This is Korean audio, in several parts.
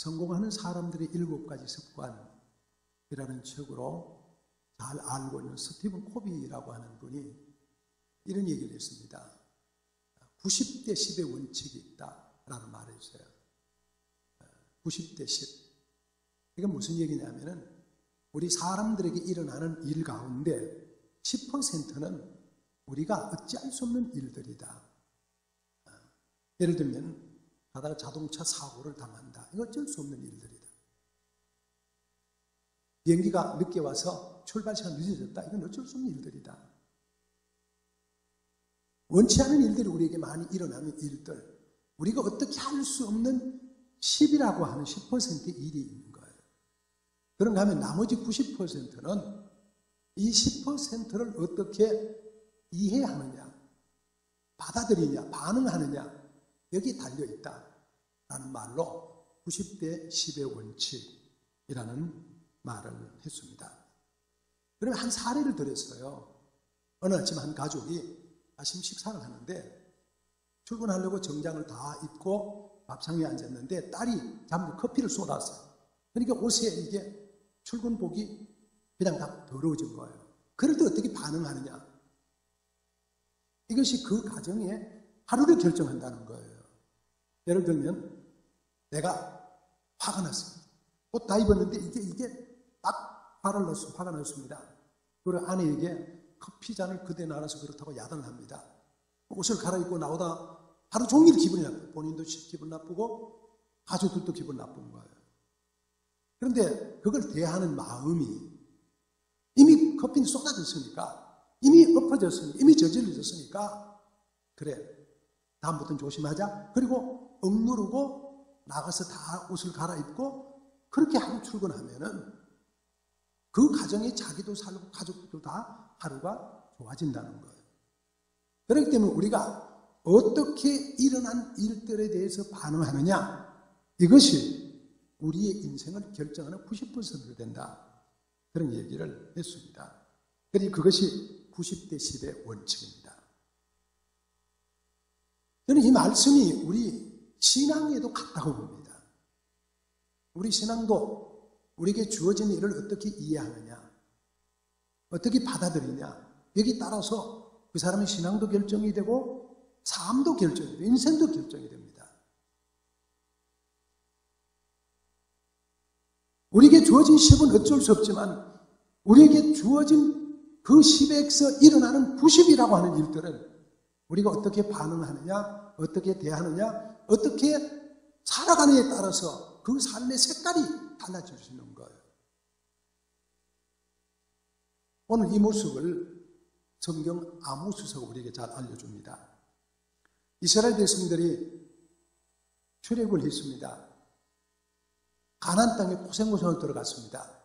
성공하는 사람들의 7가지 습관이라는 책으로 잘 알고 있는 스티븐 코비라고 하는 분이 이런 얘기를 했습니다. 90대 10의 원칙이 있다라는 말을 했어요. 90대 10. 이건 무슨 얘기냐면은 우리 사람들에게 일어나는 일 가운데 10%는 우리가 어찌할 수 없는 일들이다. 예를 들면 가다가 자동차 사고를 당한다. 이거 어쩔 수 없는 일들이다. 비행기가 늦게 와서 출발 시간 늦어졌다. 이건 어쩔 수 없는 일들이다. 원치 않은 일들이 우리에게 많이 일어나는 일들, 우리가 어떻게 할 수 없는 10이라고 하는 10%의 일이 있는 거예요. 그런가 하면 나머지 90%는 이 10%를 어떻게 이해하느냐, 받아들이냐, 반응하느냐, 여기에 달려있다라는 말로 90대 10의 원칙이라는 말을 했습니다. 그러면 한 사례를 들었어요. 어느 아침 한 가족이 아침 식사를 하는데 출근하려고 정장을 다 입고 밥상에 앉았는데 딸이 잠깐 커피를 쏟았어요. 그러니까 옷에 이게 출근복이 그냥 다 더러워진 거예요. 그럴 때 어떻게 반응하느냐? 이것이 그 가정의 하루를 결정한다는 거예요. 예를 들면 내가 화가 났습니다. 옷 다 입었는데 이게 딱 화를 넣어서 화가 났습니다. 그리고 아내에게 커피잔을 그대 놔라서 그렇다고 야단을 합니다. 옷을 갈아입고 나오다 하루 종일 기분이 나쁘고 본인도 기분 나쁘고 가족들도 기분 나쁜 거예요. 그런데 그걸 대하는 마음이 이미 커피는 쏟아졌으니까, 이미 엎어졌으니까, 이미 저질러졌으니까 그래, 다음부터는 조심하자. 그리고 억누르고 나가서 다 옷을 갈아입고 그렇게 하고 출근하면은 그 가정에 자기도 살고 가족들도 다 하루가 좋아진다는 거예요. 그렇기 때문에 우리가 어떻게 일어난 일들에 대해서 반응하느냐, 이것이 우리의 인생을 결정하는 90%가 된다. 그런 얘기를 했습니다. 그리고 그것이 90대 10의 원칙입니다. 저는 이 말씀이 우리 신앙에도 같다고 봅니다. 우리 신앙도 우리에게 주어진 일을 어떻게 이해하느냐, 어떻게 받아들이냐, 여기 따라서 그 사람의 신앙도 결정이 되고 삶도 결정이 되고 인생도 결정이 됩니다. 우리에게 주어진 10은 어쩔 수 없지만 우리에게 주어진 그 10에서 일어나는 90이라고 하는 일들은 우리가 어떻게 반응하느냐, 어떻게 대하느냐, 어떻게 살아가느냐에 따라서 그 삶의 색깔이 달라질 수 있는 거예요. 오늘 이 모습을 성경 아모스서가 우리에게 잘 알려줍니다. 이스라엘 백성들이 출애굽을 했습니다. 가나안 땅에 고생고생을 들어갔습니다.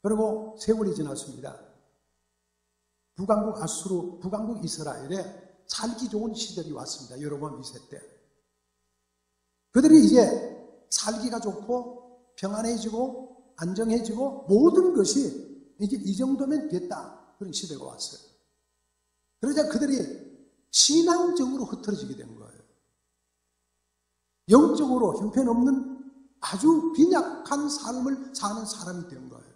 그리고 세월이 지났습니다. 북왕국 아수르, 북왕국 이스라엘에 살기 좋은 시절이 왔습니다. 여로보암 2세 때. 그들이 이제 살기가 좋고 평안해지고 안정해지고 모든 것이 이제 이 정도면 됐다. 그런 시대가 왔어요. 그러자 그들이 신앙적으로 흐트러지게 된 거예요. 영적으로 형편없는 아주 빈약한 삶을 사는 사람이 된 거예요.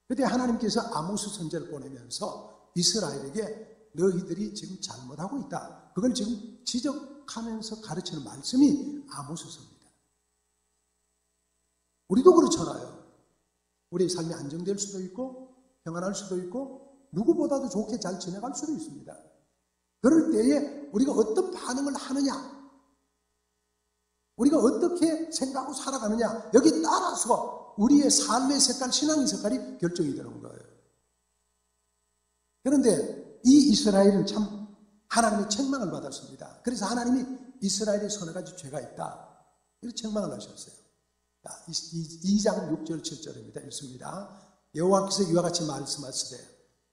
그때 하나님께서 아모스 선지자를 보내면서 이스라엘에게 너희들이 지금 잘못하고 있다. 그걸 지금 지적하면서 가르치는 말씀이 아모스서입니다. 우리도 그렇잖아요. 우리의 삶이 안정될 수도 있고 평안할 수도 있고 누구보다도 좋게 잘 지내갈 수도 있습니다. 그럴 때에 우리가 어떤 반응을 하느냐, 우리가 어떻게 생각하고 살아가느냐, 여기 따라서 우리의 삶의 색깔, 신앙의 색깔이 결정이 되는 거예요. 그런데 이 이스라엘은 참 하나님의 책망을 받았습니다. 그래서 하나님이 이스라엘의 서너 가지 죄가 있다, 이렇게 책망을 하셨어요. 2장 6절 7절입니다. 읽습니다. 여호와께서 이와 같이 말씀하시되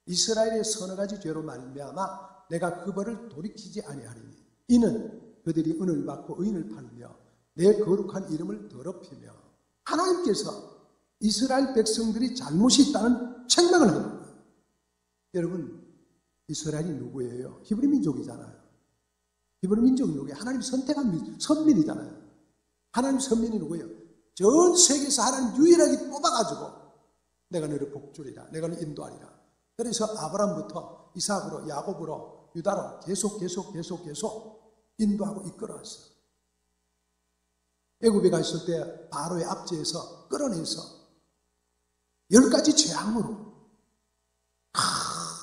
이스라엘의 서너 가지 죄로 말미암아 내가 그 벌을 돌이키지 아니하리니 이는 그들이 은을 받고 의인을 팔며 내 거룩한 이름을 더럽히며, 하나님께서 이스라엘 백성들이 잘못이 있다는 책망을 하는 거예요. 여러분, 이스라엘이 누구예요? 히브리 민족이잖아요. 히브리 민족이 누구예요? 하나님 선택한 선민이잖아요. 하나님 선민이 누구예요? 전 세계에서 하나님 유일하게 뽑아가지고 내가 너를 복주리라, 내가 너를 인도하리라. 그래서 아브라함부터 이삭으로, 야곱으로, 유다로 계속 인도하고 이끌어왔어요. 애굽에 가 있을 때 바로의 압제에서 끌어내서 10가지 재앙으로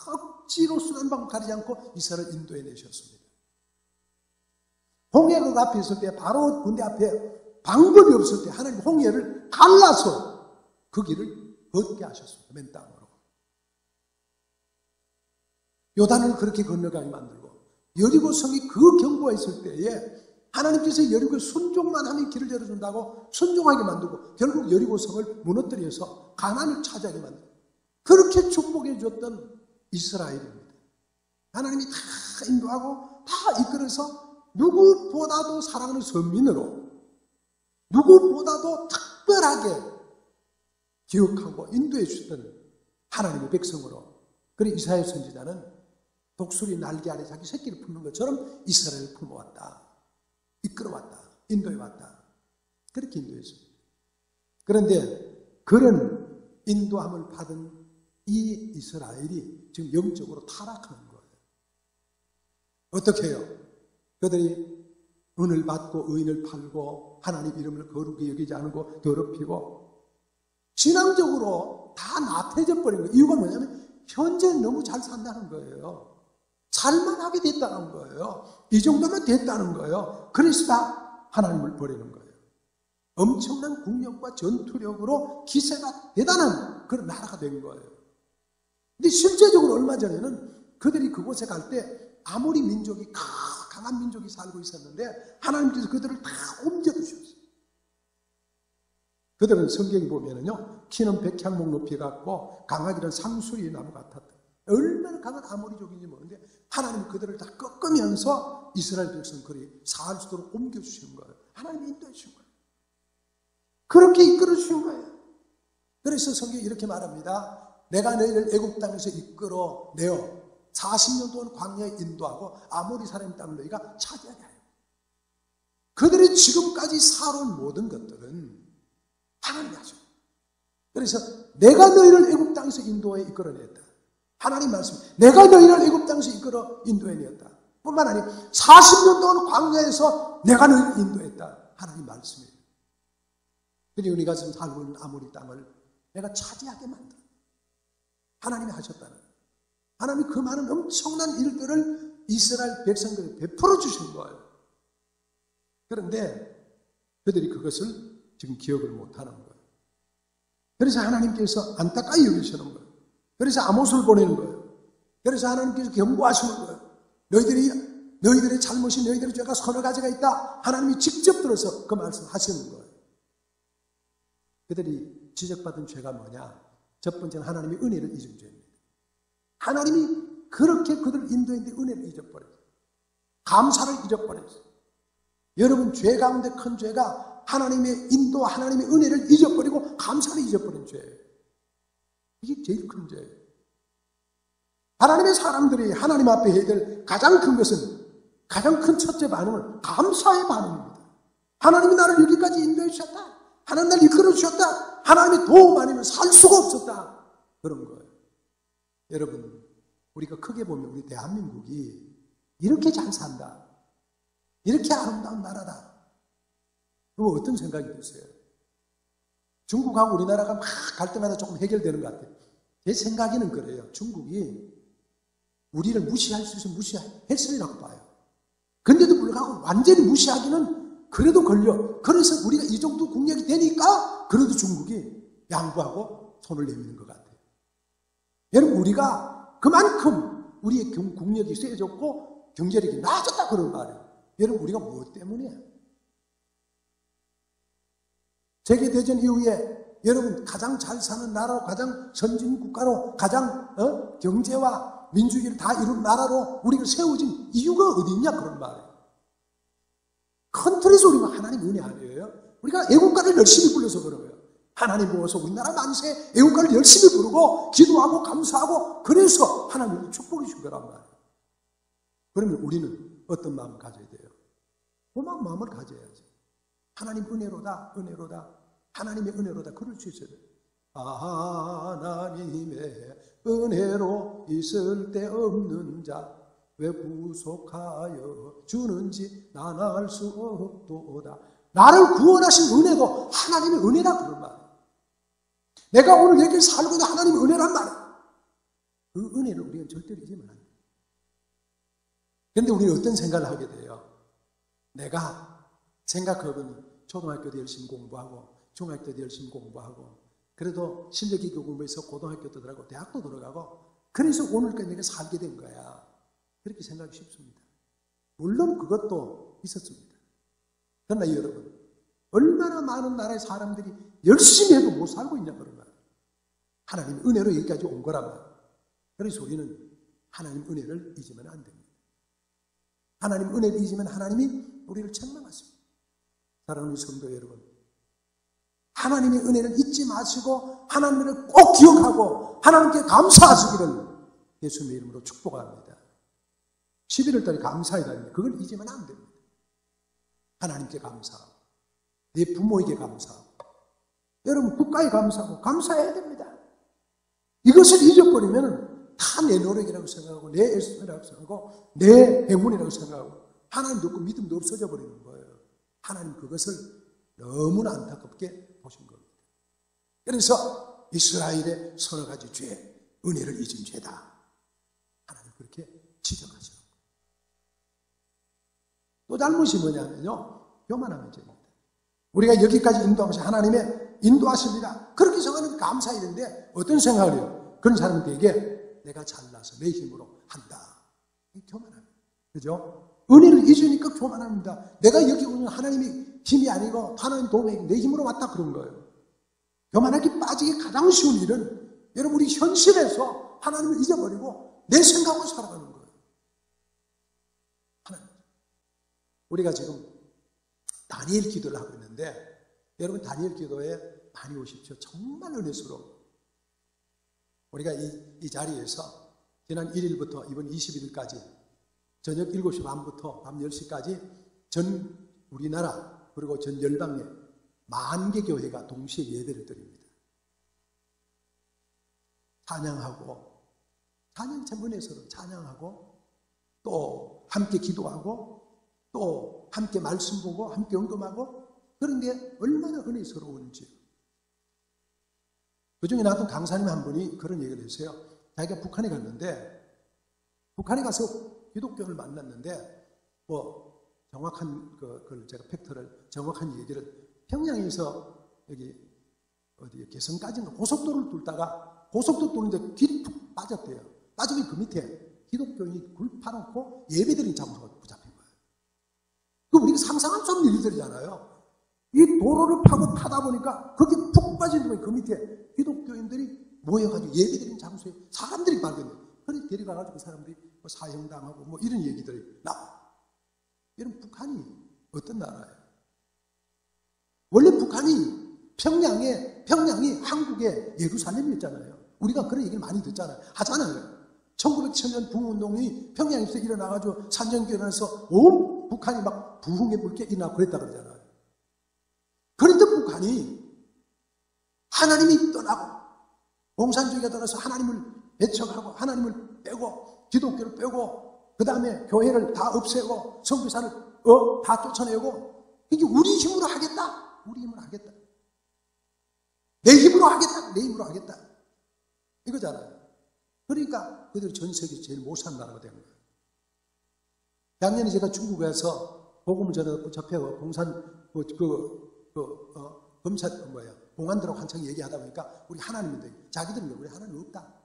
억지로 수단방 가리지 않고 이스라엘을 인도해 내셨습니다. 홍해가 앞에 있을 때 바로 군대 앞에 방법이 없을 때 하나님 홍해를 갈라서 그 길을 걷게 하셨습니다. 맨 땅으로. 요단을 그렇게 건너가게 만들고 여리고 성이 그 경고가 있을 때에 하나님께서 여리고 순종만 하면 길을 열어준다고 순종하게 만들고 결국 여리고 성을 무너뜨려서 가나안을 차지하게 만들고 그렇게 축복해 줬던 이스라엘입니다. 하나님이 다 인도하고 다 이끌어서 누구보다도 사랑하는 선민으로 누구보다도 특별하게 기억하고 인도해 주셨던 하나님의 백성으로 그리고 이사야 선지자는 독수리 날개 아래 자기 새끼를 품는 것처럼 이스라엘을 품어왔다. 이끌어왔다. 인도해왔다. 그렇게 인도했습니다. 그런데 그런 인도함을 받은 이 이스라엘이 지금 영적으로 타락하는 거예요. 어떻게 해요? 그들이 은을 받고 의인을 팔고 하나님 이름을 거룩히 여기지 않고 더럽히고 신앙적으로 다 나태해져 버린 거예요. 이유가 뭐냐면 현재 너무 잘 산다는 거예요. 잘만 하게 됐다는 거예요. 이 정도면 됐다는 거예요. 그래서 다 하나님을 버리는 거예요. 엄청난 국력과 전투력으로 기세가 대단한 그런 나라가 된 거예요. 근데 실제적으로 얼마 전에는 그들이 그곳에 갈 때 아모리 민족이 강한 민족이 살고 있었는데 하나님께서 그들을 다 옮겨두셨어요. 그들은 성경에 보면은요, 키는 100향목 높이 같고 강하기는 상수리 나무 같았다. 얼마나 강한 아모리족인지 모르는데 하나님이 그들을 다 꺾으면서 이스라엘 백성 그리 살 수 있도록 옮겨주시는 거예요. 하나님이 인도해 주신 거예요. 그렇게 이끌어 주신 거예요. 그래서 성경이 이렇게 말합니다. 내가 너희를 애굽 땅에서 이끌어내어 40년 동안 광야에 인도하고 아모리 사람 땅을 너희가 차지하게 하여. 그들이 지금까지 살아온 모든 것들은 하나님이 하셔. 그래서 내가 너희를 애굽 땅에서 인도해 이끌어냈다. 하나님 말씀. 내가 너희를 애굽 땅에서 이끌어 인도해 냈다. 뿐만 아니라 40년 동안 광야에서 내가 너희를 인도했다. 하나님 말씀이에요. 그리고 우리가 지금 살고 있는 아모리 땅을 내가 차지하게 만들어. 하나님이 하셨다는 거예요. 하나님이 그 많은 엄청난 일들을 이스라엘 백성들에게 베풀어 주신 거예요. 그런데 그들이 그것을 지금 기억을 못하는 거예요. 그래서 하나님께서 안타까이 여기시는 거예요. 그래서 아모스를 보내는 거예요. 그래서 하나님께서 경고하시는 거예요. 너희들의 잘못이 너희들의 죄가 서너 가지가 있다. 하나님이 직접 들어서 그 말씀을 하시는 거예요. 그들이 지적받은 죄가 뭐냐? 첫 번째는 하나님의 은혜를 잊은 죄입니다. 하나님이 그렇게 그들을 인도했는데 은혜를 잊어버렸어요. 감사를 잊어버렸어요. 여러분, 죄 가운데 큰 죄가 하나님의 인도와 하나님의 은혜를 잊어버리고 감사를 잊어버린 죄예요. 이게 제일 큰 죄예요. 하나님의 사람들이 하나님 앞에 해야 될 가장 큰 것은, 가장 큰 첫째 반응은 감사의 반응입니다. 하나님이 나를 여기까지 인도해 주셨다. 하나님 나를 이끌어 주셨다. 하나님의 도움 아니면 살 수가 없었다. 그런 거예요. 여러분, 우리가 크게 보면 우리 대한민국이 이렇게 잘 산다. 이렇게 아름다운 나라다. 그럼 어떤 생각이 드세요? 중국하고 우리나라가 막 갈 때마다 조금 해결되는 것 같아요. 제 생각에는 그래요. 중국이 우리를 무시할 수 있으면 무시했으리라고 봐요. 근데도 불구하고 완전히 무시하기는 그래도 걸려. 그래서 우리가 이 정도 국력이 되니까 그래도 중국이 양보하고 손을 내미는 것 같아요. 여러분, 우리가 그만큼 우리의 국력이 세졌고 경제력이 나아졌다 그런 말이에요. 여러분, 우리가 무엇 때문이에요? 세계대전 이후에 여러분 가장 잘 사는 나라로, 가장 선진 국가로, 가장 경제와 민주주의를 다 이룬 나라로 우리가 세워진 이유가 어디 있냐 그런 말이에요. 컨트리에서 우리가 하나님 은혜 아니에요? 우리가 애국가를 열심히 불러서 그런 거예요. 하나님 모아서 우리나라 만세 애국가를 열심히 부르고 기도하고 감사하고 그래서 하나님이 축복해 준 거란 말이에요. 그러면 우리는 어떤 마음을 가져야 돼요? 고마운 마음을 가져야죠. 하나님 은혜로다, 은혜로다, 하나님의 은혜로다. 그럴 수 있어요. 하나님의 은혜로 있을 데 없는 자 왜 구속하여 주는지 난 알 수 없도다. 나를 구원하신 은혜도 하나님의 은혜라 그런 말이에요. 내가 오늘 여기 살고 있는 하나님의 은혜란 말이에요. 그 은혜를 우리가 절대로 잊으면 안 돼요. 그런데 우리는 어떤 생각을 하게 돼요? 내가 생각하거든요. 초등학교 때 열심히 공부하고 중학교 때 열심히 공부하고 그래도 실력있게 공부해서 고등학교도 들어가고 대학도 들어가고 그래서 오늘까지 내가 살게 된 거야. 그렇게 생각하기 쉽습니다. 물론 그것도 있었습니다. 그러나 여러분, 얼마나 많은 나라의 사람들이 열심히 해도 못 살고 있냐 그런 거예요. 하나님의 은혜로 여기까지 온 거란 말이에요. 그래서 우리는 하나님 은혜를 잊으면 안 됩니다. 하나님 은혜를 잊으면 하나님이 우리를 책망하십니다. 사랑하는 성도 여러분, 하나님의 은혜를 잊지 마시고 하나님을 꼭 기억하고 하나님께 감사하시기를 예수님의 이름으로 축복합니다. 11월 달에 감사의 달입니다. 그걸 잊으면 안 됩니다. 하나님께 감사하고 내 부모에게 감사하고 여러분 국가에 감사하고 감사해야 됩니다. 이것을 잊어버리면 다 내 노력이라고 생각하고 내 애씀이라고 생각하고 내 행운이라고 생각하고 하나님도 없고 믿음도 없어져 버리는 거예요. 하나님 그것을 너무나 안타깝게 보신 겁니다. 그래서 이스라엘의 서너 가지 죄, 은혜를 잊은 죄다. 하나님 그렇게 지적하시는 거예요. 또 잘못이 뭐냐면요, 교만하는 죄입니다. 우리가 여기까지 인도하면서 하나님의 인도하십니다. 그렇게 생각하는 게 감사일인데 어떤 생각을 해요? 그런 사람들에게 내가 잘나서 내 힘으로 한다. 이 교만합니다. 그죠? 은혜를 잊으니까 교만합니다. 내가 여기 오는 하나님의 힘이 아니고 하나님 도움이 내 힘으로 왔다 그런 거예요. 교만하게 빠지기 가장 쉬운 일은 여러분 우리 현실에서 하나님을 잊어버리고 내 생각으로 살아가는 거예요. 하나님. 우리가 지금 다니엘 기도를 하고 있는데 여러분 다니엘 기도에 많이 오십시오. 정말 은혜스러워. 우리가 이 자리에서 지난 1일부터 이번 21일까지 저녁 7시 반부터 밤 10시까지 전 우리나라 그리고 전 열방에 10,000개 교회가 동시에 예배를 드립니다. 찬양하고 찬양 참 은혜스러워. 찬양하고 또 함께 기도하고 또 함께 말씀 보고 함께 언급하고 그런 게 얼마나 은혜스러운지요. 그중에 나왔던 강사님 한 분이 그런 얘기를 했어요. 자기가 북한에 갔는데 북한에 가서 기독교를 만났는데 뭐 정확한 그걸 제가 팩트를 정확한 얘기를 평양에서 여기 어디 개성까지인가 고속도로를 돌다가 고속도로 도는데 길이 푹 빠졌대요. 빠지면 그 밑에 기독교인이 굴 파놓고 예배드린 장소가 붙잡힌 거예요. 그 우리가 상상할 수 없는 일들이잖아요. 이 도로를 파고 타다 보니까 거기 푹 빠진 그 밑에 기독교인들이 모여가지고 예배드린 장소에 사람들이 발견돼요. 그래서 데려가가지고 그 사람들이 뭐 사형당하고 뭐 이런 얘기들이 나와요. 여러분 북한이 어떤 나라예요? 원래 북한이 평양이 한국의 예루살렘이었잖아요. 우리가 그런 얘기를 많이 듣잖아요. 하잖아요. 1907년 붕운동이 평양에서 일어나가지고 산정교에 일어나서 온 북한이 막 부흥의 불길이 일어나고 그랬다 그러잖아요. 그런데 북한이 하나님이 떠나고 공산주의가 떠나서 하나님을 배척하고 하나님을 빼고 기독교를 빼고 그 다음에 교회를 다 없애고 선교사를 다 쫓아내고 이게 우리 힘으로 하겠다. 우리 힘으로 하겠다. 내 힘으로 하겠다. 내 힘으로 하겠다. 이거잖아요. 그러니까 그들이 전 세계에서 제일 못 사는 나라가 된 거예요. 작년에 제가 중국에 가서 복음을 접해서 검찰 공안들하고 한창 얘기하다 보니까 우리 하나님인데 자기들은 우리 하나님 없다.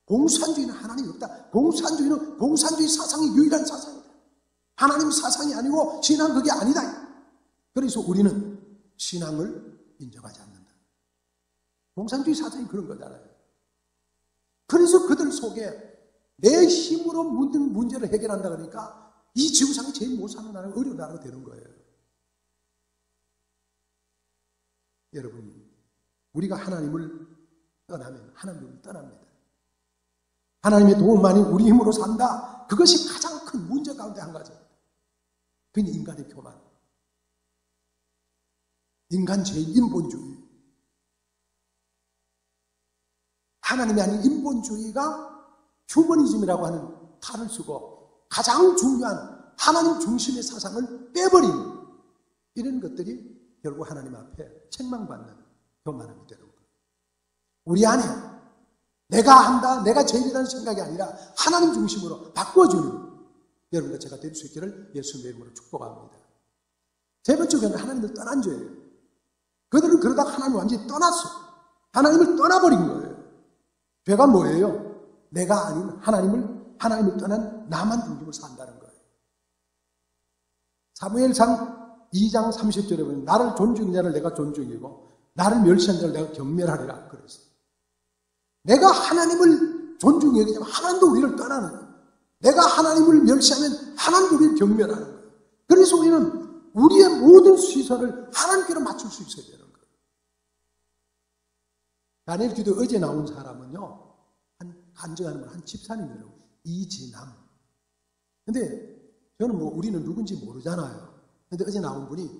공산주의는 하나님이 없다. 공산주의는 공산주의 사상이 유일한 사상이다. 하나님 사상이 아니고 신앙 그게 아니다. 그래서 우리는 신앙을 인정하지 않는다. 공산주의 사상이 그런 거잖아요. 그래서 그들 속에 내 힘으로 모든 문제를 해결한다 그러니까 이 지구상에 제일 못 사는 나라가 어려운 나라가 되는 거예요. 여러분, 우리가 하나님을 떠나면 하나님을 떠납니다. 하나님의 도움만이 우리 힘으로 산다. 그것이 가장 큰 문제 가운데 한 가지입니다. 그게 인간의 교만. 인간주의, 인본주의. 하나님이 아닌 인본주의가 휴머니즘이라고 하는 탈을 쓰고 가장 중요한 하나님 중심의 사상을 빼버리는 이런 것들이 결국 하나님 앞에 책망받는 교만함이 되는 거예요. 우리 안에 내가 한다, 내가 제일이라는 생각이 아니라 하나님 중심으로 바꿔주는 여러분과 제가 될 수 있기를 예수님의 이름으로 축복합니다. 세 번째 교는 하나님을 떠난 죄예요. 그들은 그러다가 하나님을 완전히 떠났어. 하나님을 떠나버린 거예요. 죄가 뭐예요? 내가 아닌 하나님을 떠난 나만 중심으로 산다는 거예요. 사무엘상 2장 30절에 보면 나를 존중한 자를 내가 존중이고 나를 멸시한 자를 내가 경멸하리라 그랬어요. 내가 하나님을 존중히 여기자면 하나님도 우리를 떠나는 거예요. 내가 하나님을 멸시하면 하나님도 우리를 경멸하는 거예요. 그래서 우리는 우리의 모든 시선을 하나님께로 맞출 수 있어야 되는 거예요. 다니엘 기도 어제 나온 사람은요, 간증하는 분, 한 집사님이에요. 이진남. 근데 저는 우리는 누군지 모르잖아요. 근데 어제 나온 분이,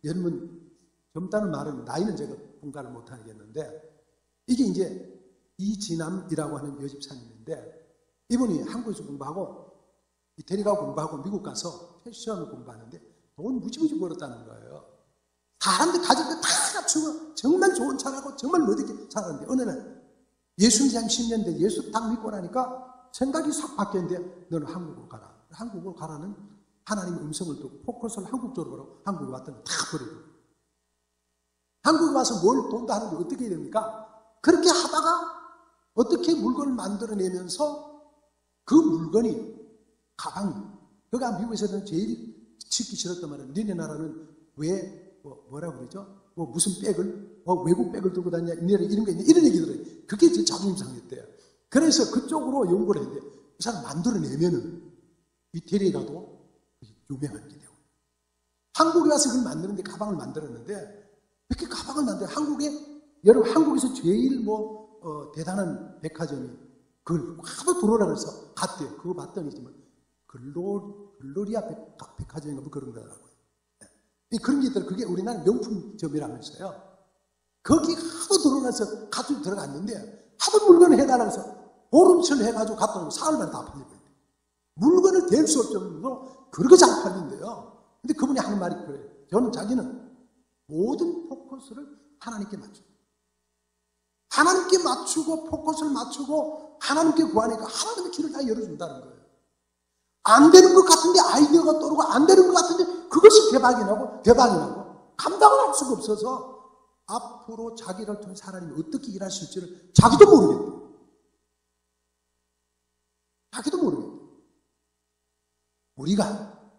여러분, 젊다는 말은 나이는 제가 분간을 못하겠는데, 이게 이제 이진남이라고 하는 여집사님인데, 이분이 한국에서 공부하고, 이태리가 공부하고 미국 가서 패션을 공부하는데, 돈 무지무지 벌었다는 거예요. 사람들 가진 거 다 갖추고, 정말 좋은 차라고, 정말 멋있게 살았는데, 어느 날, 예수님 한 10년 돼 예수 딱 믿고 나니까 생각이 싹 바뀌었는데 너는 한국으로 가라. 한국으로 가라는 하나님의 음성을 듣고 포커스를 한국 쪽으로 한국에 왔더니 다 버리고. 한국에 와서 뭘 돈도 하는데 어떻게 해야 됩니까? 그렇게 하다가 어떻게 물건을 만들어내면서 그 물건이 가방이. 그러니까 미국에서는 제일 짓기 싫었단 말이에요. 니네 나라는 왜 뭐라고 그러죠? 무슨 백을, 외국 백을 들고 다니냐, 이런 거 있냐, 이런 얘기 들어요. 그게 제 자존심 상했대요. 그래서 그쪽으로 연구를 했는데, 그 사람 만들어내면은, 이태리에 가도 유명한 게 되고. 한국에 와서 그걸 만드는데, 가방을 만들었는데, 이렇게 가방을 만들어, 여러분, 한국에서 제일 대단한 백화점이, 그걸 하도 들어오라 그래서 갔대요. 그거 봤더니, 글로리아 백화점인가 뭐 그런 거더라고요. 그런 게 있더라고요. 그게 우리나라 명품점이라면서요. 거기 하도 들어가서 가지고 들어갔는데 하도 물건을 해달라고 해서 보름치를 해가지고 갔다 오면 사흘 만에 다 팔리거든요. 물건을 댈 수 없을 정도로 그렇게 잘 팔린대요. 근데 그분이 하는 말이 그래요. 저는 자기는 모든 포커스를 하나님께 맞추고 하나님께 맞추고 포커스를 맞추고 하나님께 구하니까 하나님의 길을 다 열어준다는 거예요. 안 되는 것 같은데 아이디어가 떠오르고 안 되는 것 같은데 그것이 대박이 나고 감당을 할 수가 없어서 앞으로 자기를 통해 하나님이 어떻게 일하실지를 자기도 모르겠대요. 우리가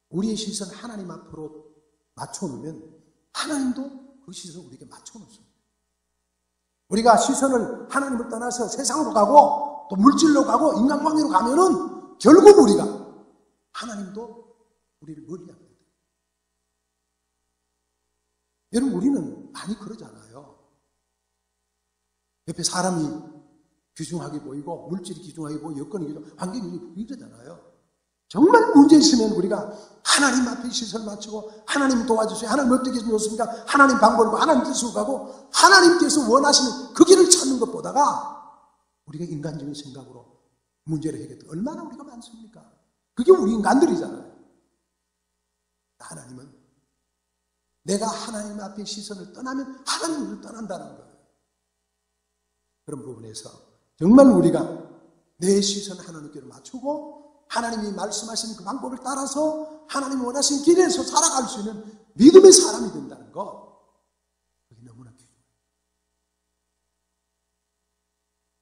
우리의 시선 하나님 앞으로 맞춰놓으면 하나님도 그 시선을 우리에게 맞춰놓습니다. 우리가 시선을 하나님을 떠나서 세상으로 가고 또 물질로 가고 인간관계로 가면은 결국 우리가 하나님도 우리를 멀리합니다. 여러분 우리는 많이 그러잖아요. 옆에 사람이 귀중하게 보이고 물질이 귀중하게 보이고 여건이 귀중하고 환경이 보이고 이러잖아요. 정말 문제 있으면 우리가 하나님 앞에 시선을 맞추고 하나님 도와주세요. 하나님 어떻게 해주면 좋습니까? 하나님 방법으로 하나님 뜻으로 가고 하나님께서 원하시는 그 길을 찾는 것보다가 우리가 인간적인 생각으로 문제를 해결해 얼마나 우리가 많습니까? 그게 우리 인간들이잖아요. 하나님은 내가 하나님 앞에 시선을 떠나면 하나님을 떠난다는 거예요. 그런 부분에서 정말 우리가 내 시선을 하나님께로 맞추고 하나님이 말씀하시는 그 방법을 따라서 하나님이 원하시는 길에서 살아갈 수 있는 믿음의 사람이 된다는 거, 그게 너무나 귀해요.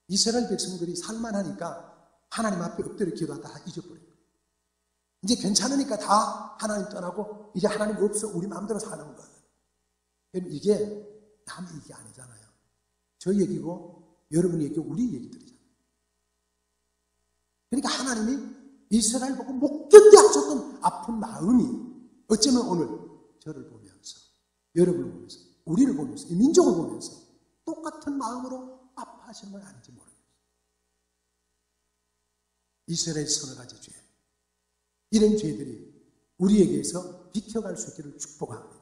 이스라엘 백성들이 살만하니까 하나님 앞에 엎드려 기도하다 다 잊어버려요. 이제 괜찮으니까 다 하나님 떠나고 이제 하나님 없어 우리 마음대로 사는 거예요. 이게 남의 얘기 아니잖아요. 저 얘기고 여러분 얘기고 우리 얘기들이잖아요. 그러니까 하나님이 이스라엘 보고 못 견뎌 하셨던 아픈 마음이 어쩌면 오늘 저를 보면서 여러분을 보면서 우리를 보면서 이 민족을 보면서 똑같은 마음으로 아파하시는 건 아닌지 모르겠어요. 이스라엘 서너 가지 죄, 이런 죄들이 우리에게서 비켜갈 수 있기를 축복합니다.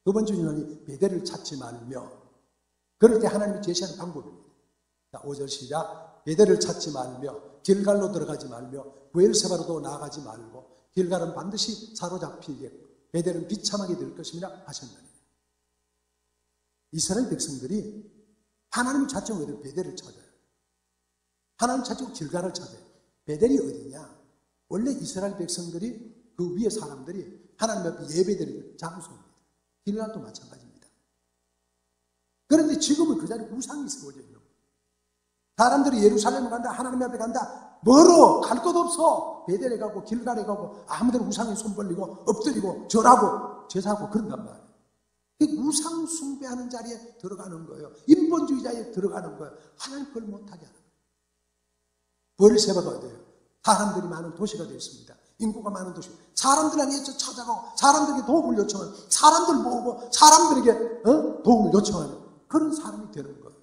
두 번째 유난히 베델을 찾지 말며, 그럴 때 하나님이 제시하는 방법입니다. 자, 5절 시작. 베델을 찾지 말며 길갈로 들어가지 말며 브엘세바로도 나아가지 말고 길갈은 반드시 사로잡히겠고 베델은 비참하게 될 것입니다 하셨느니라. 이스라엘 백성들이 하나님을 찾지 못해도 베델을 찾아요. 하나님 찾고 길갈을 찾아요. 베델이 어디냐? 원래 이스라엘 백성들이 그 위에 사람들이 하나님 앞에 예배드리는 장소입니다. 길갈도 마찬가지입니다. 그런데 지금은 그 자리에 우상이 세워져 있는 거예요. 사람들이 예루살렘에 간다, 하나님 앞에 간다, 멀어, 갈 것 없어. 베델에 가고 길갈에 가고 아무데나 우상에 손 벌리고 엎드리고 절하고 제사하고 그런단 말이에요. 우상 숭배하는 자리에 들어가는 거예요. 인본주의자에 들어가는 거예요. 하나님 그걸 못하게 하는 거예요. 브엘세바가 어디예요? 사람들이 많은 도시가 되었습니다. 인구가 많은 도시. 사람들에게 찾아가고 사람들에게 도움을 요청하는, 사람들 모으고 사람들에게 도움을 요청하는 그런 사람이 되는 거예요.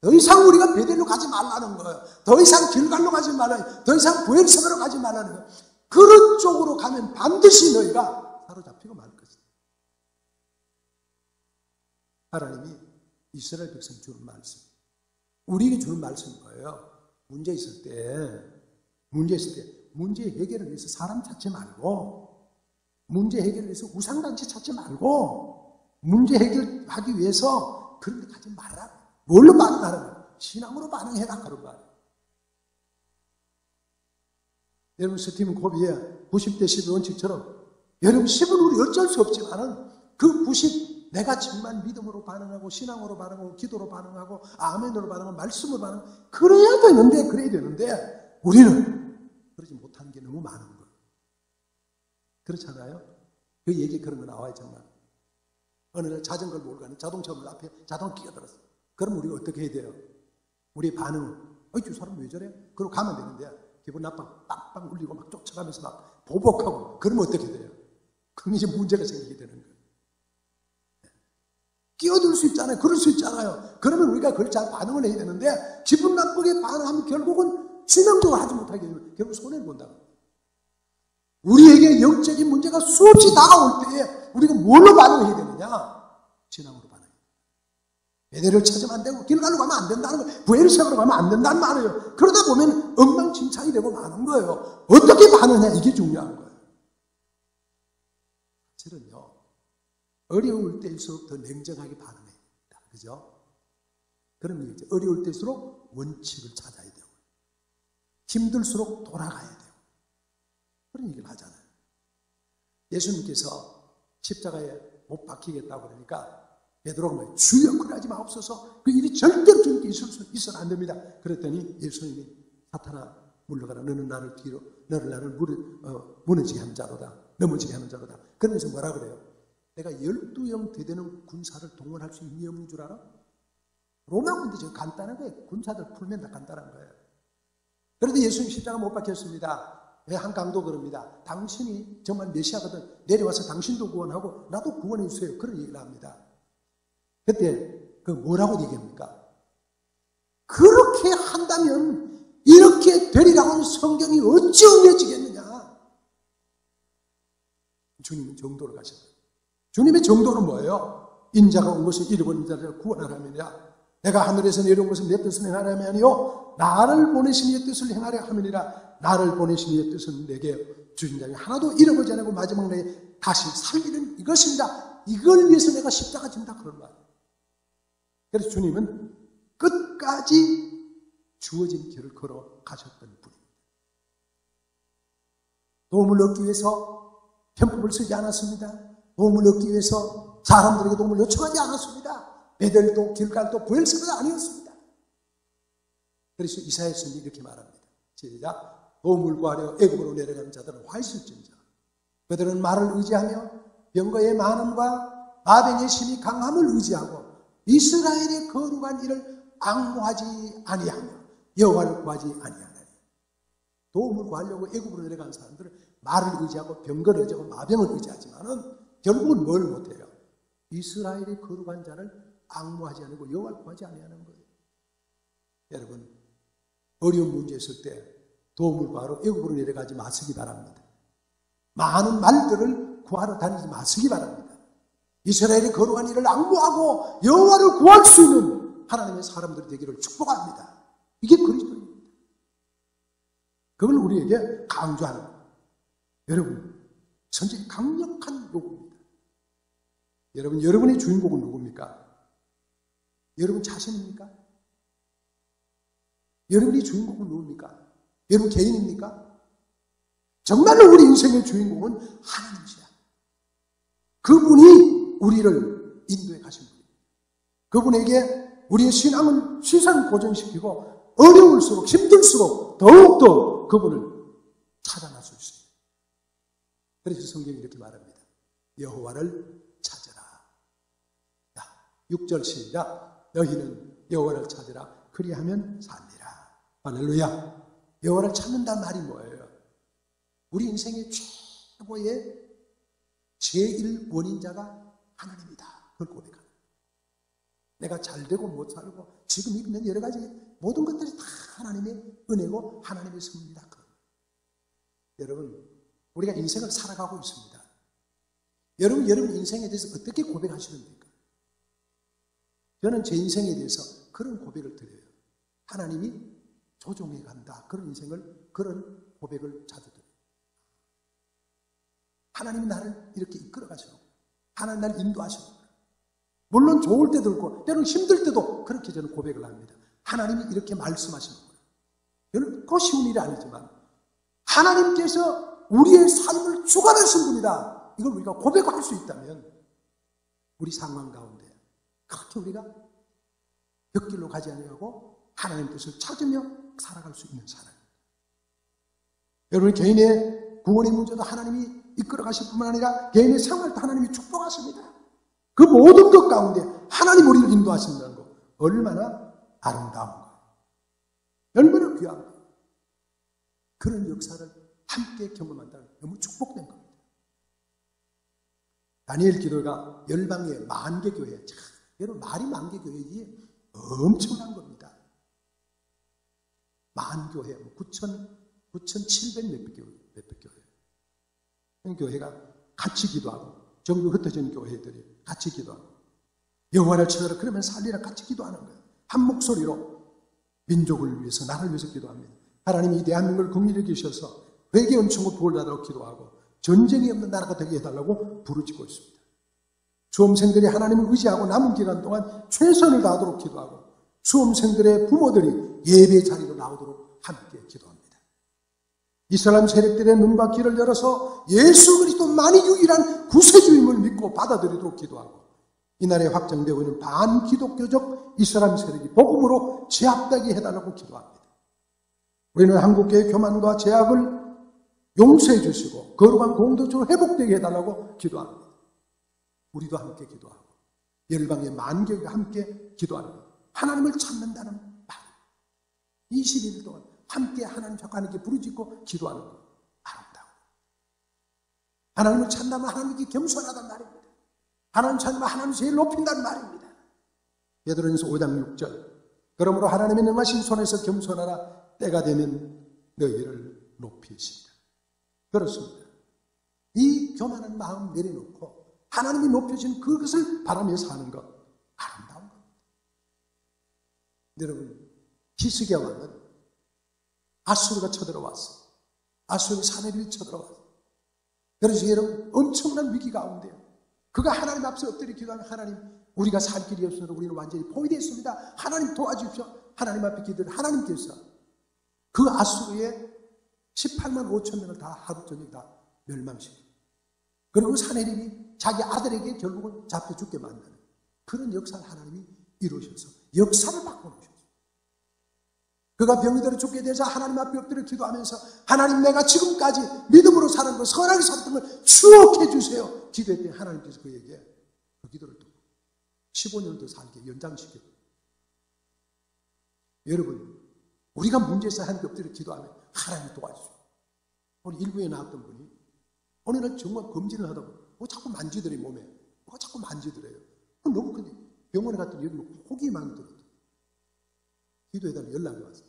더 이상 우리가 베델로 가지 말라는 거예요. 더 이상 길갈로 가지 말라는 거예요. 더 이상 브엘세바로 가지 말라는 거예요. 그런 쪽으로 가면 반드시 너희가 사로잡히고 말 것이다. 하나님이 이스라엘 백성 주는 말씀, 우리에게 주는 말씀인 거예요. 문제 있을 때 문제 해결을 위해서 사람 찾지 말고, 문제 해결을 위해서 우상단체 찾지 말고, 문제 해결하기 위해서 그런 데 가지 말라. 뭘로 반응하는 거야? 신앙으로 반응해라. 그런 말이에요. 여러분, 스티븐 코비의 90대 10의 원칙처럼, 여러분 10은 우리 어쩔 수 없지만은 그 90, 내가 정말 믿음으로 반응하고 신앙으로 반응하고 기도로 반응하고 아멘으로 반응하고 말씀으로 반응하고 그래야 되는데 우리는 그러지 못하는 게 너무 많은 거예요. 그렇잖아요? 그 얘기 그런 거 나와요. 정말 어느 날 자전거를 몰고 가는 자동차 앞에 자동차 끼어들었어. 그럼 우리가 어떻게 해야 돼요? 우리의 반응은 저 사람 왜 저래? 그러고 가면 되는데 기분 나빠 빵빵 울리고 막 쫓아가면서 막 보복하고 그러면 어떻게 돼요? 그럼 이제 문제가 생기게 되는 거예요. 끼어들 수 있잖아요. 그럴 수 있잖아요. 그러면 우리가 그걸 잘 반응을 해야 되는데 기분 나쁘게 반응하면 결국은 신앙적으로 하지 못하게 되면 결국 손해를 본다고. 우리에게 영적인 문제가 수없이 다가올 때에 우리가 뭘로 반응해야 되느냐? 신앙으로 반응해야 돼요. 베델을 찾으면 안 되고 길갈로 가면 안 된다는 거예요. 브엘세바로 가면 안 된다는 말이에요. 그러다 보면 엉망진창이 되고 마는 거예요. 어떻게 반응해? 이게 중요한 거예요. 사실은요, 어려울 때일수록 더 냉정하게 반응해야 됩니다. 그죠? 그런 얘기죠. 어려울 때일수록 원칙을 찾아야 되고, 힘들수록 돌아가야 돼요. 그런 얘기를 하잖아요. 예수님께서 십자가에 못 박히겠다고 그러니까 베드로가 뭐예요? 주여 그러지 마옵소서. 그 일이 절대로 주님께 있어는 안 됩니다. 그랬더니 예수님이 사탄아 물러가라. 너는 나를 무너지게 하는 자로다. 넘어지게 하는 자로다. 그러면서 뭐라 그래요? 내가 12영 되되는 군사를 동원할 수 있니 없는 줄 알아? 로마 군대 지금 간단한 거예요. 군사들 풀면 다 간단한 거예요. 그런데 예수님 십자가 못 박혔습니다. 한 강도 그럽니다. 당신이 정말 메시아거든 내려와서 당신도 구원하고 나도 구원해 주세요. 그런 얘기를 합니다. 그때 그 뭐라고 얘기합니까? 그렇게 한다면 이렇게 되리라고 하는 성경이 어찌 엉겨지겠느냐? 주님은 정도를 가셨어요. 주님의 정도는 뭐예요? 인자가 온 것을 잃어버린 자를 구원하라면이라. 내가 하늘에서 내려온 것을 내 뜻을 행하려 함이요 나를 보내신 이의 뜻을 행하려 함이니라. 나를 보내신 이의 뜻은 내게 주신 자가 하나도 잃어버리지 않고 마지막 날에 다시 살리는 이것입니다. 이걸 위해서 내가 십자가 진다 그런 말. 그래서 주님은 끝까지 주어진 길을 걸어 가셨던 분입니다. 도움을 얻기 위해서 편법을 쓰지 않았습니다. 도움을 얻기 위해서 사람들에게 도움을 요청하지 않았습니다. 베델도 길갈도 브엘세바도 아니었습니다. 그래서 이사야서는 이렇게 말합니다. 시작. 도움을 구하려 애굽으로 내려가는 자들은 화 있을진저. 그들은 말을 의지하며 병거의 많음과 마병의 심히 강함을 의지하고 이스라엘의 거룩한 일을 앙모하지 아니하며 여호와를 구하지 아니하나니. 도움을 구하려고 애굽으로 내려간 사람들은 말을 의지하고 병거를 의지하고 마병을 의지하지만은 결국은 뭘 못해요? 이스라엘의 거룩한 자를 앙모하지 않고 여호와를 구하지 아니하는 거예요. 여러분, 어려운 문제 있을 때 도움을 구하러 애굽으로 내려가지 마시기 바랍니다. 많은 말들을 구하러 다니지 마시기 바랍니다. 이스라엘이 거룩한 일을 앙모하고 여호와를 구할 수 있는 하나님의 사람들이 되기를 축복합니다. 이게 그리스도입니다. 그걸 우리에게 강조하는 거예요. 여러분, 선지의 강력한 요구입니다. 여러분, 여러분의 주인공은 누굽니까? 여러분 자신입니까? 여러분의 주인공은 누굽니까? 여러분 개인입니까? 정말로 우리 인생의 주인공은 하나님이시야. 그분이 우리를 인도해 가신 분입니다. 그분에게 우리의 신앙은 시선 고정시키고 어려울수록 힘들수록 더욱더 그분을 찾아 나설 수 있습니다. 그래서 성경이 이렇게 말합니다. 여호와를 찾으라. 6절 시작. 너희는 여호와를 찾으라. 그리하면 살리라. 할렐루야. 여호와를 찾는다는 말이 뭐예요? 우리 인생의 최고의 제1 원인자가 하나님이다. 그걸 고백합니다. 내가 잘되고 못 살고 지금 있는 여러 가지 모든 것들이 다 하나님의 은혜고 하나님의 섭니다. 여러분, 우리가 인생을 살아가고 있습니다. 여러분 인생에 대해서 어떻게 고백하시는입니까? 저는 제 인생에 대해서 그런 고백을 드려요. 하나님이 조종해 간다. 그런 인생을, 그런 고백을 자주 드려요. 하나님이 나를 이렇게 이끌어 가시고, 하나님 나를 인도하시고, 물론 좋을 때도 있고, 때로는 힘들 때도 그렇게 저는 고백을 합니다. 하나님이 이렇게 말씀하시는 거예요. 저는 그 쉬운 일이 아니지만, 하나님께서 우리의 삶을 주관하신 분이다. 이걸 우리가 고백할 수 있다면, 우리 상황 가운데, 그렇게 우리가 벽길로 가지 아니하고, 하나님 뜻을 찾으며 살아갈 수 있는 사람. 여러분, 개인의 구원의 문제도 하나님이 이끌어 가실 뿐만 아니라 개인의 생활도 하나님이 축복하십니다. 그 모든 것 가운데 하나님 우리를 인도하신다는 거 얼마나 아름다운 거예요. 얼마나 귀한 거예요. 그런 역사를 함께 경험한다는 너무 축복된 겁니다. 다니엘 기도가 열방의 만개교회, 여러분 말이 만개교회지 엄청난 겁니다. 만교회, 9,700 몇백 교회. 교회가 같이 기도하고, 전부 흩어진 교회들이 같이 기도하고, 여호와를 찾으라 그러면 살리라 같이 기도하는 거예요. 한 목소리로 민족을 위해서, 나라를 위해서 기도합니다. 하나님이 이 대한민국을 긍휼히 여기셔서 회개 은총을 부어달라고 기도하고 전쟁이 없는 나라가 되게 해달라고 부르짖고 있습니다. 수험생들이 하나님을 의지하고 남은 기간 동안 최선을 다하도록 기도하고, 수험생들의 부모들이 예배 자리로 나오도록 함께 기도합니다. 이슬람 세력들의 눈과 귀를 열어서 예수 그리스도만이 유일한 구세주임을 믿고 받아들이도록 기도하고, 이날에 확정되고 있는 반기독교적 이슬람 세력이 복음으로 제압되게 해달라고 기도합니다. 우리는 한국교회 교만과 제약을 용서해 주시고 거룩한 공동체로 회복되게 해달라고 기도합니다. 우리도 함께 기도하고 열방의 만교회가 함께 기도하는 거예요. 하나님을 찾는다는 말. 21일 동안 함께 하나님 자꾸 하나님께 부르짖고 기도하는 것. 아름다워. 하나님을 찾는다면 하나님께 겸손하단 말입니다. 하나님 찾으면 하나님 제일 높인다는 말입니다. 베드로전서 5장 6절. 그러므로 하나님의 능하신 손에서 겸손하라. 때가 되면 너희를 높이시리라. 그렇습니다. 이 교만한 마음 내려놓고 하나님이 높여진 그것을 바라며 사는 것. 아름다운 겁니다. 여러분, 히스기야 왕은 아수르가 쳐들어왔어. 아수르 사내들이 쳐들어왔어. 그래서 여러분 엄청난 위기 가운데요. 그가 하나님 앞서 엎드려 기도하면 하나님, 우리가 살 길이 없어서 우리는 완전히 포위되었습니다. 하나님 도와주십시오. 하나님 앞에 기도를 하나님께서 그 아수르의 18만 5천 명을 다 하루 저녁 다 멸망시키고, 그리고 사내림이 자기 아들에게 결국은 잡혀 죽게 만드는 그런 역사를 하나님이 이루셔서 역사를 바꿔놓으셨어요. 그가 병이 들어 죽게 돼서 하나님 앞에 엎드려 기도하면서 하나님, 내가 지금까지 믿음으로 사는 것, 선하게 살았던 걸 추억해 주세요. 기도했더니 하나님께서 그에게 그 기도를 듣고 15년 더 살게 연장시켰어요. 여러분, 우리가 문제 있어야 하나님께 엎드려 기도하면 하나님이 도와주죠. 오늘 일부에 나왔던 분이 어느 날 정말 검진을 하다 보니 자꾸 만지더래, 몸에. 자꾸 만지더래요. 너무 큰데 병원에 갔더니 여기 혹이 많이 들었대. 기도해달라고 연락이 왔어요.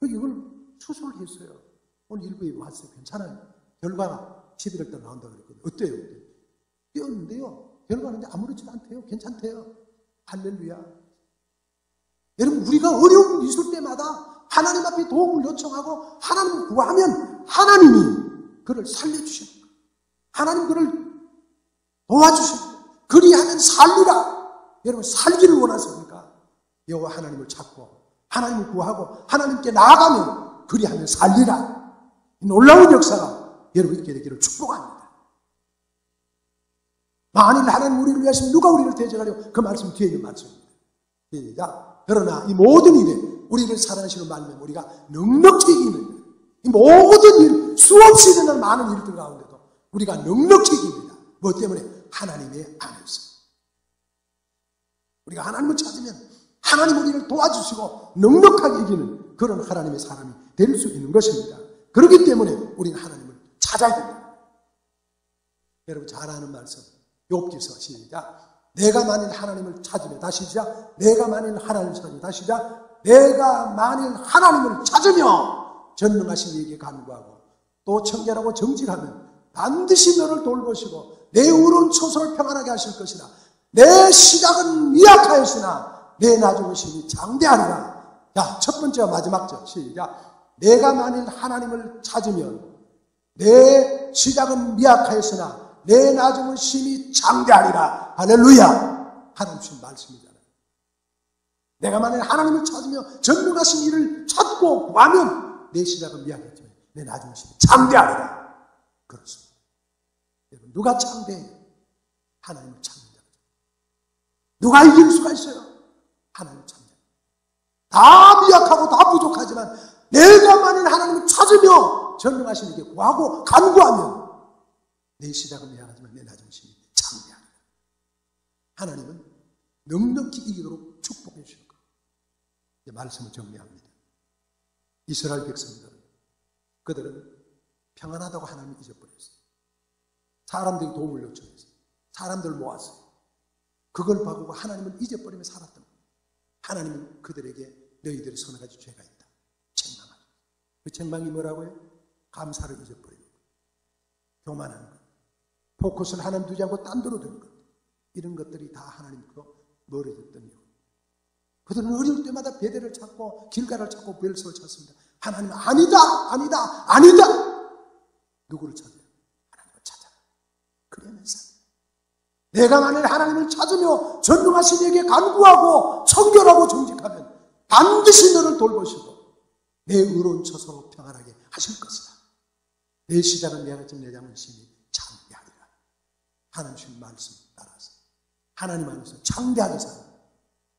이걸 수술을 했어요. 오늘 일부에 왔어요. 괜찮아요. 결과가 11월 달 나온다고 그랬거든요. 어때요? 뛰었는데요. 결과는 아무렇지도 않대요. 괜찮대요. 할렐루야. 여러분, 우리가 어려움이 있을 때마다 하나님 앞에 도움을 요청하고 하나님을 구하면 하나님이 그를 살려주시는 거예요. 하나님 그를 도와주시는 거예요. 그리하면 살리라. 여러분, 살기를 원하십니까? 여호와 하나님을 찾고 하나님을 구하고 하나님께 나아가면 그리하면 살리라. 이 놀라운 역사가 여러분 있게 되기를 축복합니다. 만일 하나님 우리를 위하시면 누가 우리를 대적하려고? 그 말씀 뒤에 있는 말씀입니다. 시작. 그러나 이 모든 일에 우리를 사랑하시는 말씀에 우리가 넉넉히 이기는 이 모든 일, 수없이 일어나는 많은 일들 가운데도 우리가 넉넉히 이깁니다. 뭐 때문에? 하나님의 안에서. 우리가 하나님을 찾으면 하나님 우리를 도와주시고 넉넉하게 이기는 그런 하나님의 사람이 될 수 있는 것입니다. 그렇기 때문에 우리는 하나님을 찾아야 됩니다. 여러분 잘 아는 말씀 욥기서 시작. 내가 만일 하나님을 찾으면 다시 시작. 내가 만일 하나님을 찾으면 다시 시작. 내가 만일 하나님을 찾으며 전능하신 이에게 간구하고 또 청결하고 정직하면 반드시 너를 돌보시고 내 의로운 처소를 평안하게 하실 것이다. 내 시작은 미약하였으나 내 나중은 심히 장대하리라. 자, 첫 번째와 마지막 절 시작. 내가 만일 하나님을 찾으면 내 시작은 미약하였으나 내 나중은 심히 장대하리라. 할렐루야. 하나님 주신 말씀이잖아요. 내가 만일 하나님을 찾으며 전능하신 이를 찾고 구하면 내 시작은 미약했지만 내 나중은 심히 장대하리라. 그렇습니다. 여러분 누가 장대해요? 하나님을 찾는 자죠. 누가 이길 수가 있어요? 하나님을 찾는 자. 다 미약하고 다 부족하지만 내가 만일 하나님을 찾으며 전능하신 이에게 구하고 간구하면 내 시작은 미약하지만 내 나중은 심히 장대하리라. 하나님은 넉넉히 이기도록 축복해 주실 거예요. 이제 말씀을 정리합니다. 이스라엘 백성들, 그들은 평안하다고 하나님을 잊어버렸어요. 사람들이 도움을 요청했어요. 사람들을 모았어요. 그걸 바꾸고 하나님을 잊어버리며 살았던 거예요. 하나님은 그들에게 너희들이 서너 가지 죄가 있다. 책망하죠. 그 책망이 뭐라고요? 감사를 잊어버리는 거예요. 교만하는 거예요. 포커스를 하나님 두지 않고 딴 데로 두는 것. 이런 것들이 다 하나님과 멀어졌던 이유. 그들은 어려울 때마다 베델을 찾고 길가를 찾고 벨소를 찾습니다. 하나님은 아니다, 아니다, 아니다. 누구를 찾아요? 하나님을 찾아. 그러면서 내가 만일 하나님을 찾으며 전능하신 이에게 간구하고 청결하고 정직하면 반드시 너를 돌보시고 내 의로운 처소로 평안하게 하실 것이다. 내 시작은 미약하지만 내 장은 심히 장대하리라. 하나님 주신 말씀 따라서 하나님 안에서 장대하게 살고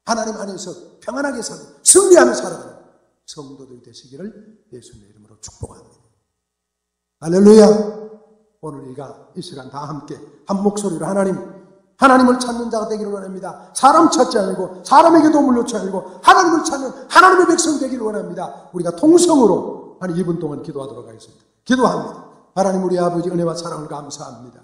하나님 안에서 평안하게 살고 승리하며 살아가는 성도들이 되시기를 예수님의 이름으로 축복합니다. 할렐루야. 오늘 우리가 이 시간 다 함께 한 목소리로 하나님을 찾는 자가 되기를 원합니다. 사람 찾지 않고 사람에게 도움을 요청하지 않고 하나님을 찾는 하나님의 백성 되기를 원합니다. 우리가 통성으로 한 2분 동안 기도하도록 하겠습니다. 기도합니다. 하나님 우리 아버지 은혜와 사랑을 감사합니다.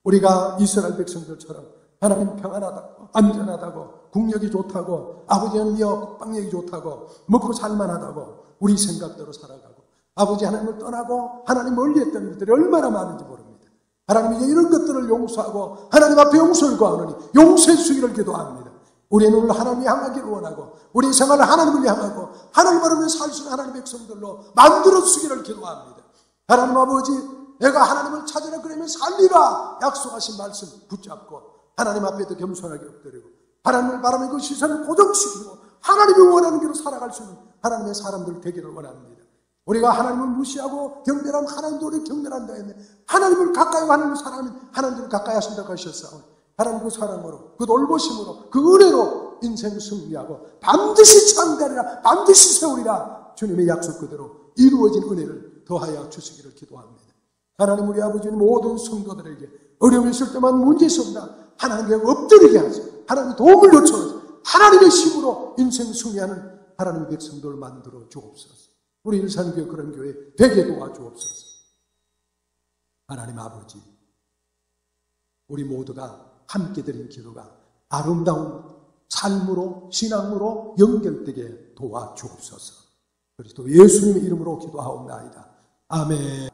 우리가 이스라엘 백성들처럼 하나님 평안하다고 안전하다고 국력이 좋다고 아버지 하나님 국방력이 좋다고 먹고 살만하다고 우리 생각대로 살아가고 아버지 하나님을 떠나고 하나님 멀리했던 일들이 얼마나 많은지 모릅니다. 하나님 이제 이런 것들을 용서하고 하나님 앞에 용서를 구하노니 용서해 주시기를 기도합니다. 우리의 눈을 하나님을 향하기를 원하고 우리의 생활을 하나님을 향하고 하나님 앞에 살 수 있는 하나님의 백성들로 만들어 주시기를 기도합니다. 하나님 아버지 내가 하나님을 찾으라 그러면 살리라 약속하신 말씀 붙잡고 하나님 앞에도 겸손하게 엎드리고 하나님을 바라며 그 시선을 고정시키고 하나님이 원하는 대로 살아갈 수 있는 하나님의 사람들 되기를 원합니다. 우리가 하나님을 무시하고 경멸하면 하나님도 우리를 경멸한다 했네. 하나님을 가까이 하나님을 사랑하면 하나님을 가까이 하신다고 하셨사오니 하나님 그 사랑으로 그 돌보심으로 그 은혜로 인생 승리하고 반드시 창대하리라 반드시 세우리라 주님의 약속 그대로 이루어진 은혜를 더하여 주시기를 기도합니다. 하나님 우리 아버지는 모든 성도들에게 어려움이 있을 때만 문제 있습니다. 하나님께 엎드리게 하시고 하나님의 도움을 요청하시고 하나님의 힘으로 인생 승리하는 하나님의 백성들을 만들어 주옵소서. 우리 일산교회 그런 교회 되게 도와주옵소서. 하나님 아버지 우리 모두가 함께 드린 기도가 아름다운 삶으로 신앙으로 연결되게 도와주옵소서. 그리스도 예수님의 이름으로 기도하옵나이다. 아멘.